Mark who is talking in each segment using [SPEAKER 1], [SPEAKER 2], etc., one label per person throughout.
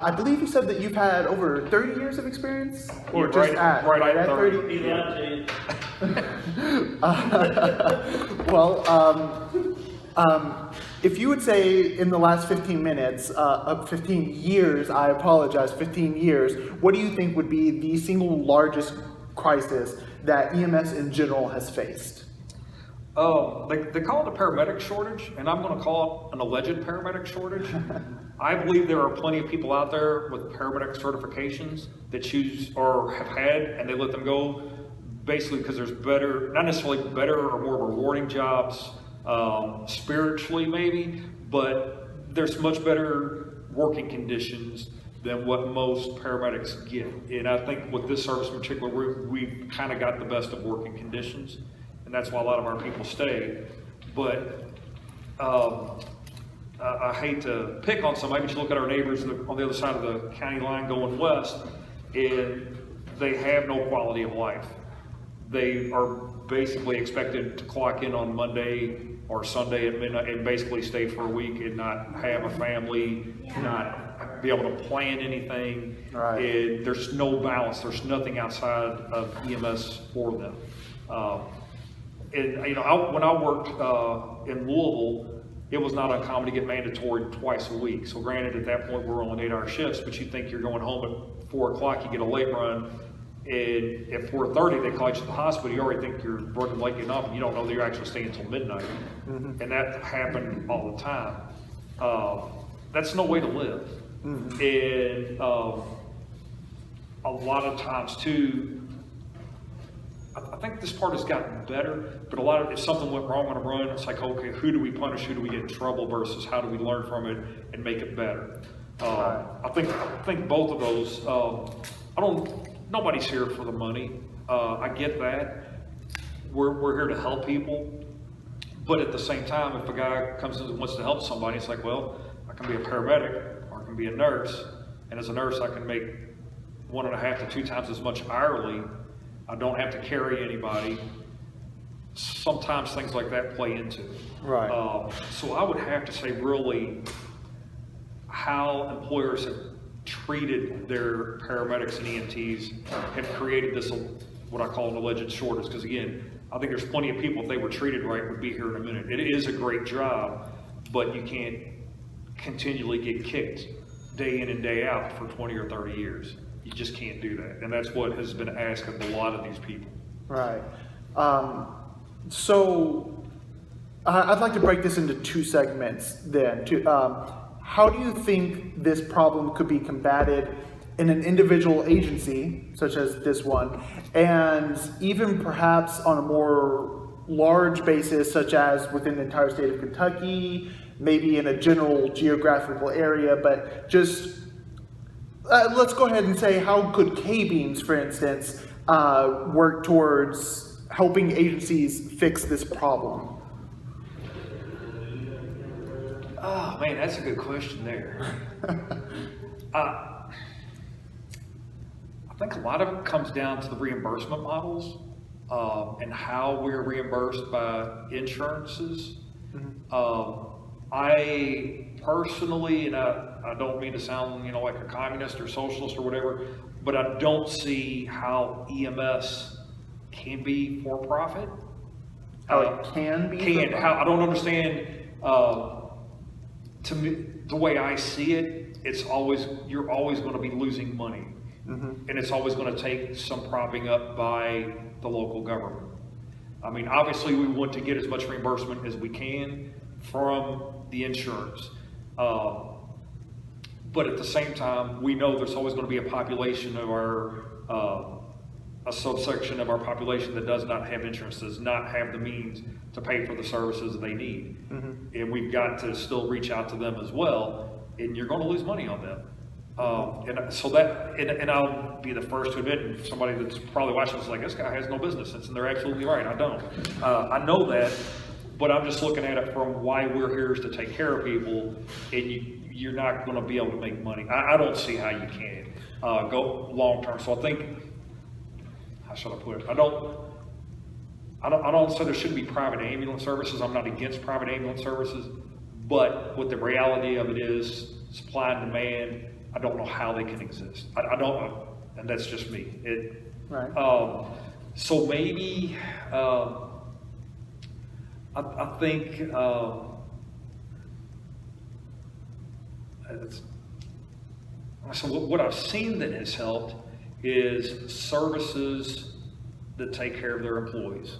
[SPEAKER 1] I believe you said that you've had over 30 years of experience, or
[SPEAKER 2] Yeah,
[SPEAKER 1] just
[SPEAKER 2] right at 30.
[SPEAKER 1] 30?
[SPEAKER 3] He lied to you.
[SPEAKER 1] If you would say in the last 15 minutes, 15 years, I apologize, 15 years, what do you think would be the single largest crisis that EMS in general has faced?
[SPEAKER 2] They call it a paramedic shortage, and I'm going to call it an alleged paramedic shortage. I believe there are plenty of people out there with paramedic certifications that choose or have had, and they let them go basically because there's better, not necessarily better or more rewarding jobs, spiritually maybe, but there's much better working conditions than what most paramedics get. And I think with this service in particular, we've kind of got the best of working conditions, and that's why a lot of our people stay. But I hate to pick on somebody, but you look at our neighbors on the other side of the county line going west, and they have no quality of life. They are basically expected to clock in on Monday or Sunday at midnight and basically stay for a week and not have a family, not be able to plan anything.
[SPEAKER 1] Right.
[SPEAKER 2] And there's no balance. There's nothing outside of EMS for them. And you know, when I worked in Louisville, it was not uncommon to get mandatory twice a week. So granted, at that point, we're on 8-hour shifts, but you think you're going home at 4 o'clock, you get a late run, and at 4:30, they call you to the hospital. You already think you're working late enough, and you don't know that you're actually staying until midnight. Mm-hmm. And that happened all the time. That's no way to live. Mm-hmm. And a lot of times, too, I think this part has gotten better, but a lot of, if something went wrong on a run, it's like, okay, who do we punish? Who do we get in trouble versus how do we learn from it and make it better? I think both of those, nobody's here for the money. I get that. We're here to help people. But at the same time, if a guy comes in and wants to help somebody, it's like, well, I can be a paramedic or I can be a nurse. And as a nurse, I can make 1.5 to 2 times as much hourly. I don't have to carry anybody. Sometimes things like that play into it.
[SPEAKER 1] Right.
[SPEAKER 2] So I would have to say really how employers have treated their paramedics and EMTs have created this, what I call an alleged shortage. Because again, I think there's plenty of people, if they were treated right, would be here in a minute. It is a great job, but you can't continually get kicked day in and day out for 20 or 30 years. You just can't do that. And that's what has been asked of a lot of these people.
[SPEAKER 1] Right. So I'd like to break this into 2 segments then. How do you think this problem could be combated in an individual agency, such as this one, and even perhaps on a more large basis, such as within the entire state of Kentucky, maybe in a general geographical area, but just let's go ahead and say, how could K-beams, for instance, work towards helping agencies fix this problem?
[SPEAKER 2] Oh man, that's a good question there. I think a lot of it comes down to the reimbursement models and how we're reimbursed by insurances. Mm-hmm. I personally, and I don't mean to sound, like a communist or socialist or whatever, but I don't see how EMS can be for profit.
[SPEAKER 1] How it can be?
[SPEAKER 2] I don't understand. To me, the way I see it, you're always going to be losing money. Mm-hmm. And it's always going to take some propping up by the local government. I mean, obviously we want to get as much reimbursement as we can from the insurance. But at the same time, we know there's always going to be a population of a subsection of our population that does not have insurance, does not have the means to pay for the services they need. Mm-hmm. And we've got to still reach out to them as well, and you're going to lose money on them. And so and I'll be the first to admit, and somebody that's probably watching is like, this guy has no business sense, and they're absolutely right, I don't. I know that, but I'm just looking at it from why we're here is to take care of people, and you're not going to be able to make money. I don't see how you can go long term. So I think, how should I put it? I don't say there shouldn't be private ambulance services. I'm not against private ambulance services, but what the reality of it is, supply and demand. I don't know how they can exist. I don't know, and that's just me.
[SPEAKER 1] Right.
[SPEAKER 2] So maybe I think so. What I've seen that has helped is services that take care of their employees.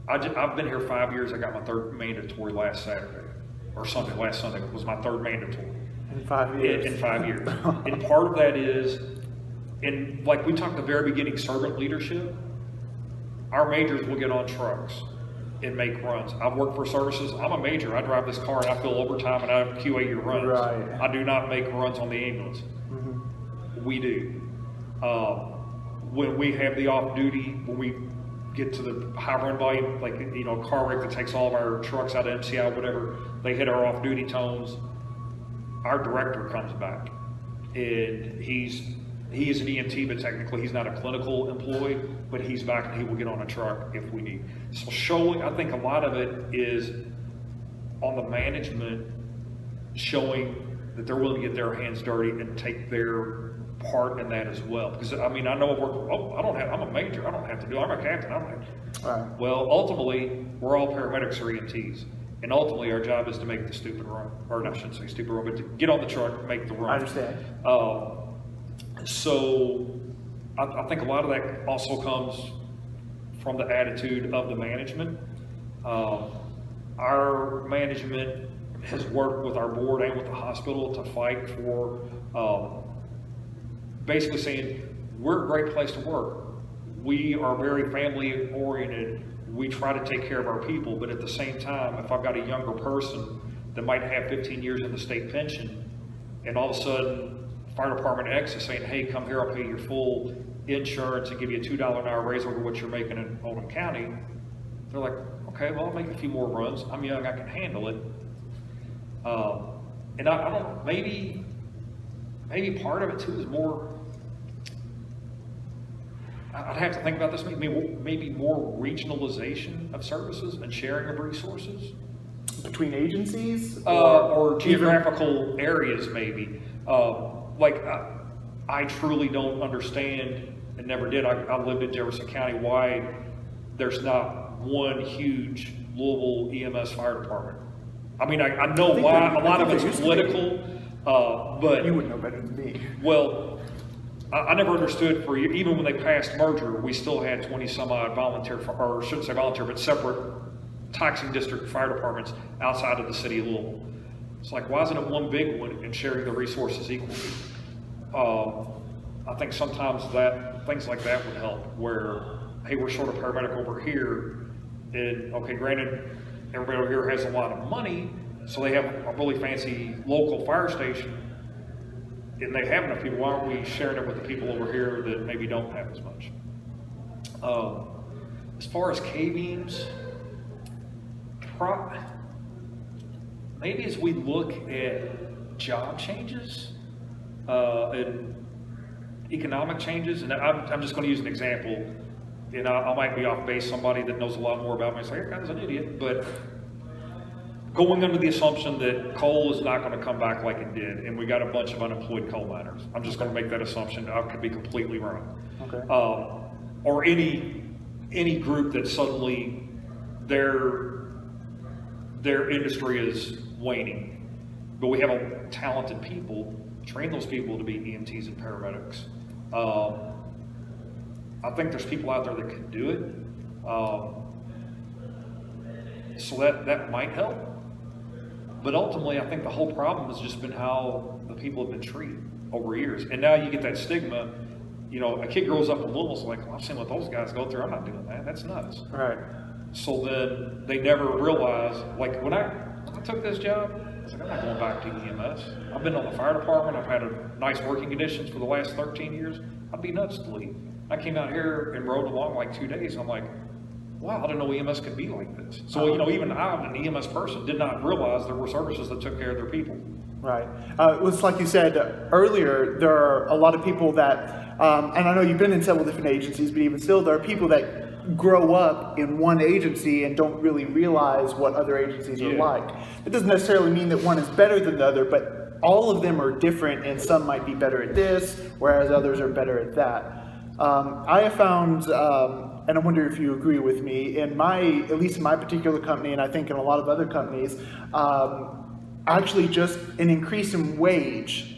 [SPEAKER 2] I've been here 5 years. I got my third mandatory last Saturday or Sunday. Last Sunday was my third mandatory.
[SPEAKER 1] In 5 years.
[SPEAKER 2] In 5 years. And part of that is, and like we talked at the very beginning, servant leadership. Our majors will get on trucks and make runs. I've worked for services. I'm a major. I drive this car and I fill overtime and I QA your runs.
[SPEAKER 1] Right.
[SPEAKER 2] I do not make runs on the ambulance. Mm-hmm. We do. When we have the off duty, when we get to the high run volume, like, you know, car wreck that takes all of our trucks out of MCI, whatever, they hit our off duty tones, our director comes back. And he is an EMT, but technically he's not a clinical employee, but he's back and he will get on a truck if we need. So I think a lot of it is on the management showing that they're willing to get their hands dirty and take their part in that as well. Because I mean, I know I'm a major, I don't have to do it. I'm a captain, I don't have to.
[SPEAKER 1] Right.
[SPEAKER 2] Well, ultimately, we're all paramedics or EMTs. And ultimately, our job is to make the stupid run, or I shouldn't say stupid run, but to get on the truck and make the run.
[SPEAKER 1] I understand.
[SPEAKER 2] So I think a lot of that also comes from the attitude of the management. Our management has worked with our board and with the hospital to fight for basically saying, we're a great place to work. We are very family oriented. We try to take care of our people, but at the same time, if I've got a younger person that might have 15 years in the state pension, and all of a sudden, Fire Department X is saying, hey, come here, I'll pay your full insurance and give you a $2 an hour raise over what you're making in Oldham County. They're like, okay, well, I'll make a few more runs. I'm young, I can handle it. And I don't, maybe part of it too is more, I'd have to think about this, maybe more regionalization of services and sharing of resources.
[SPEAKER 1] Between agencies?
[SPEAKER 2] Or geographical areas, maybe. I truly don't understand, and never did. I lived in Jefferson County, why there's not one huge Louisville EMS fire department. I mean, I know why, a lot of it's political, but...
[SPEAKER 1] You would know better than me.
[SPEAKER 2] Well, I never understood even when they passed merger, we still had 20 some odd volunteer, or I shouldn't say volunteer, but separate taxing district fire departments outside of the city of Louisville. It's like, why isn't it one big one and sharing the resources equally? I think sometimes things like that would help, where, hey, we're short a paramedic over here, and okay, granted, everybody over here has a lot of money, so they have a really fancy local fire station, and they have enough people. Why aren't we sharing it with the people over here that maybe don't have as much? As far as K-beams, maybe as we look at job changes and economic changes, and I'm just going to use an example, and I might be off base, somebody that knows a lot more about me, say, that guy's an idiot, but going under the assumption that coal is not going to come back like it did, and we got a bunch of unemployed coal miners. I'm just going to make that assumption. I could be completely wrong.
[SPEAKER 1] Okay.
[SPEAKER 2] Or any group that suddenly their industry is waning, but we have talented people, train those people to be EMTs and paramedics. I think there's people out there that can do it, so that might help. But ultimately, I think the whole problem has just been how the people have been treated over years. And now you get that stigma. You know, a kid grows up in Louisville, so like, well, I've seen what those guys go through. I'm not doing that. That's nuts.
[SPEAKER 1] Right.
[SPEAKER 2] So then they never realize, like when I took this job, I was like, I'm not going back to EMS. I've been on the fire department. I've had nice working conditions for the last 13 years. I'd be nuts to leave. I came out here and rode along like 2 days. And I'm like, wow, I didn't know EMS could be like this. So, you know, even I, an EMS person, did not realize there were services that took care of their people.
[SPEAKER 1] Right. It's like you said earlier, there are a lot of people that, and I know you've been in several different agencies, but even still, there are people that grow up in one agency and don't really realize what other agencies are like. It doesn't necessarily mean that one is better than the other, but all of them are different, and some might be better at this, whereas others are better at that. I have found, and I wonder if you agree with me, at least in my particular company, and I think in a lot of other companies, actually just an increase in wage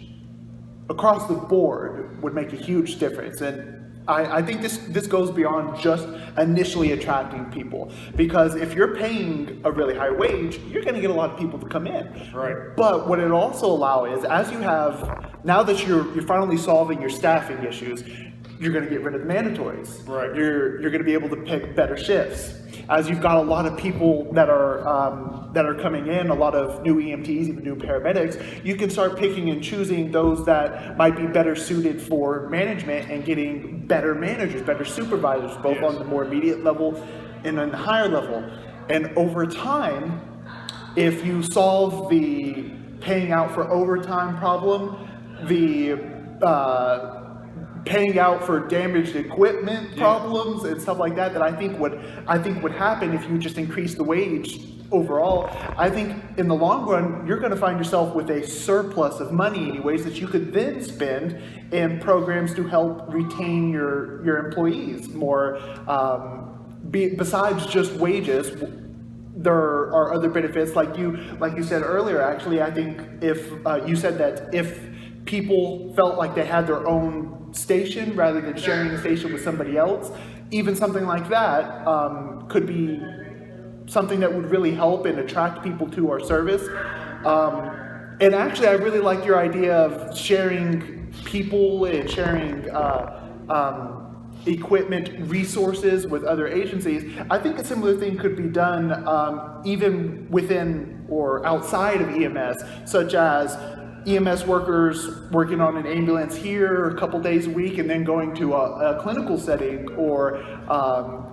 [SPEAKER 1] across the board would make a huge difference. And I think this goes beyond just initially attracting people, because if you're paying a really high wage, you're going to get a lot of people to come in.
[SPEAKER 2] Right.
[SPEAKER 1] But what it also allows is, as you have, now that you're finally solving your staffing issues, you're going to get rid of the mandatories.
[SPEAKER 2] Right.
[SPEAKER 1] You're going to be able to pick better shifts. As you've got a lot of people that are coming in, a lot of new EMTs, even new paramedics, you can start picking and choosing those that might be better suited for management and getting better managers, better supervisors, both on the more immediate level and on the higher level. And over time, if you solve the paying out for overtime problem, the paying out for damaged equipment problems and stuff like that, I think would happen if you just increase the wage overall. I think in the long run, you're going to find yourself with a surplus of money anyways that you could then spend in programs to help retain your employees more. Besides just wages, there are other benefits, like you said earlier. Actually, I think if you said that if people felt like they had their own station rather than sharing the station with somebody else, even something like that could be something that would really help and attract people to our service. And actually, I really like your idea of sharing people and sharing equipment resources with other agencies. I think a similar thing could be done even within or outside of EMS, such as EMS workers working on an ambulance here a couple days a week and then going to a clinical setting, or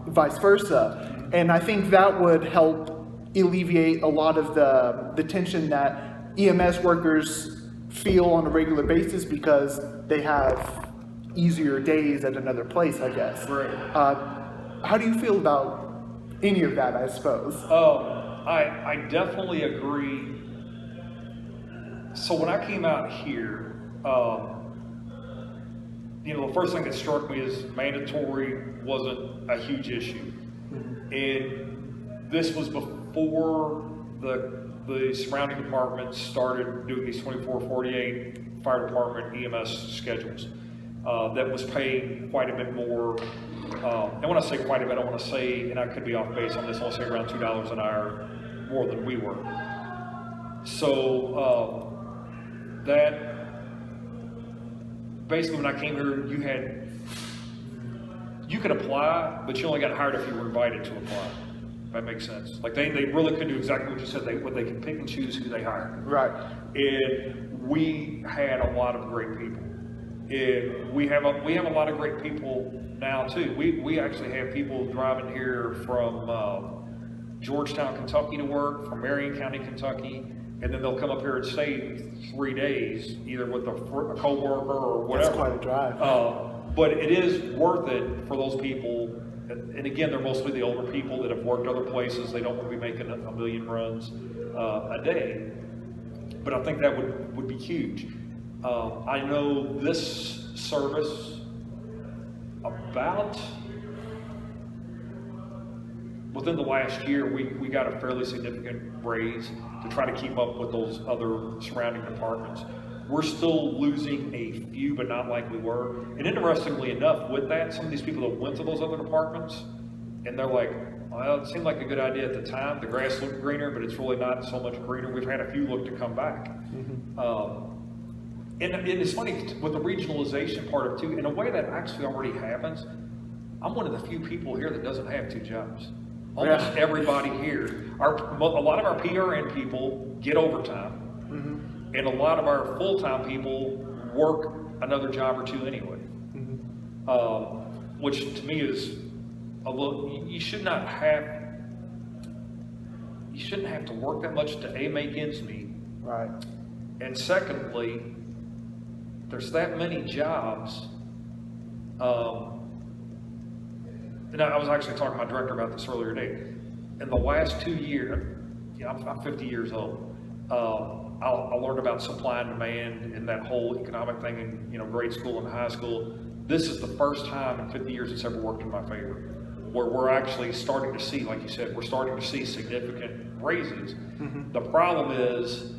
[SPEAKER 1] vice versa. And I think that would help alleviate a lot of the tension that EMS workers feel on a regular basis because they have easier days at another place, I guess.
[SPEAKER 2] Right.
[SPEAKER 1] How do you feel about any of that, I suppose?
[SPEAKER 2] I definitely agree. So when I came out here, the first thing that struck me is mandatory wasn't a huge issue. And this was before the surrounding departments started doing these 24/48 fire department EMS schedules. That was paying quite a bit more. And when I say quite a bit, I want to say, and I could be off base on this, I'll say around $2 an hour more than we were. So that basically, when I came here, you could apply, but you only got hired if you were invited to apply. If that makes sense. Like they really could do exactly what you said. They can pick and choose who they hire.
[SPEAKER 1] Right.
[SPEAKER 2] And we had a lot of great people. And we have a lot of great people now too. We actually have people driving here from Georgetown, Kentucky to work, from Marion County, Kentucky, and then they'll come up here and stay 3 days, either with a co-worker or whatever.
[SPEAKER 1] That's quite a drive.
[SPEAKER 2] But it is worth it for those people. And again, they're mostly the older people that have worked other places. They don't want to be making a million runs a day. But I think that would be huge. I know this service about within the last year, we got a fairly significant raise to try to keep up with those other surrounding departments. We're still losing a few, but not like we were. And interestingly enough, with that, some of these people that went to those other departments, and they're like, well, it seemed like a good idea at the time. The grass looked greener, but it's really not so much greener. We've had a few look to come back. And it's funny, with the regionalization part of it too, in a way that actually already happens, I'm one of the few people here that doesn't have 2 jobs. Almost everybody here. A lot of our PRN people get overtime, and a lot of our full-time people work another job or 2 anyway. Which to me is a little. You shouldn't have to work that much to make ends meet.
[SPEAKER 1] Right.
[SPEAKER 2] And secondly, there's that many jobs. And I was actually talking to my director about this earlier today. In the last 2 years, I'm 50 years old. I learned about supply and demand and that whole economic thing in, you know, grade school and high school. This is the first time in 50 years it's ever worked in my favor, where we're actually starting to see, like you said, we're starting to see significant raises. The problem is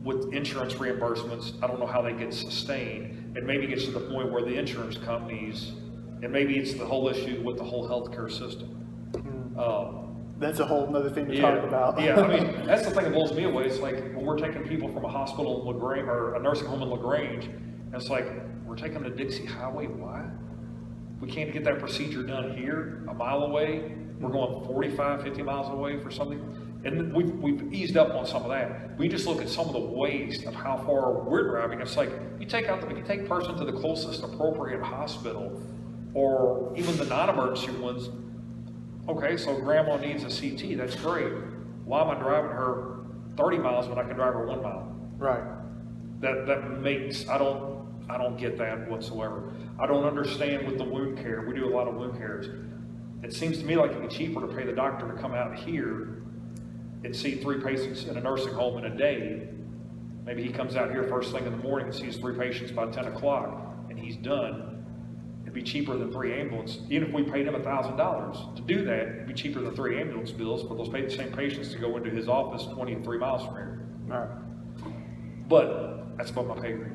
[SPEAKER 2] with insurance reimbursements, I don't know how they get sustained. It maybe gets to the point where the insurance companies, and maybe it's the whole issue with the whole healthcare system.
[SPEAKER 1] That's a whole nother thing to talk about.
[SPEAKER 2] Yeah, I mean, that's the thing that blows me away. It's like when we're taking people from a hospital in LaGrange, or a nursing home in LaGrange, and it's like, we're taking them to Dixie Highway, why? We can't get that procedure done here, a mile away. We're going 45, 50 miles away for something. And we've eased up on some of that. We just look at some of the waste of how far we're driving. It's like, you take person to the closest appropriate hospital, or even the non-emergency ones. Okay, so grandma needs a CT, that's great. Why am I driving her 30 miles when I can drive her 1 mile?
[SPEAKER 1] Right.
[SPEAKER 2] That makes, I don't get that whatsoever. I don't understand with the wound care. We do a lot of wound cares. It seems to me like it'd be cheaper to pay the doctor to come out here and see 3 patients in a nursing home in a day. Maybe he comes out here first thing in the morning and sees 3 patients by 10 o'clock and he's done. It'd be cheaper than 3 ambulance. Even if we paid him $1,000 to do that, it'd be cheaper than 3 ambulance bills for those same patients to go into his office 23 miles from here.
[SPEAKER 1] All right.
[SPEAKER 2] But that's above my pay grade.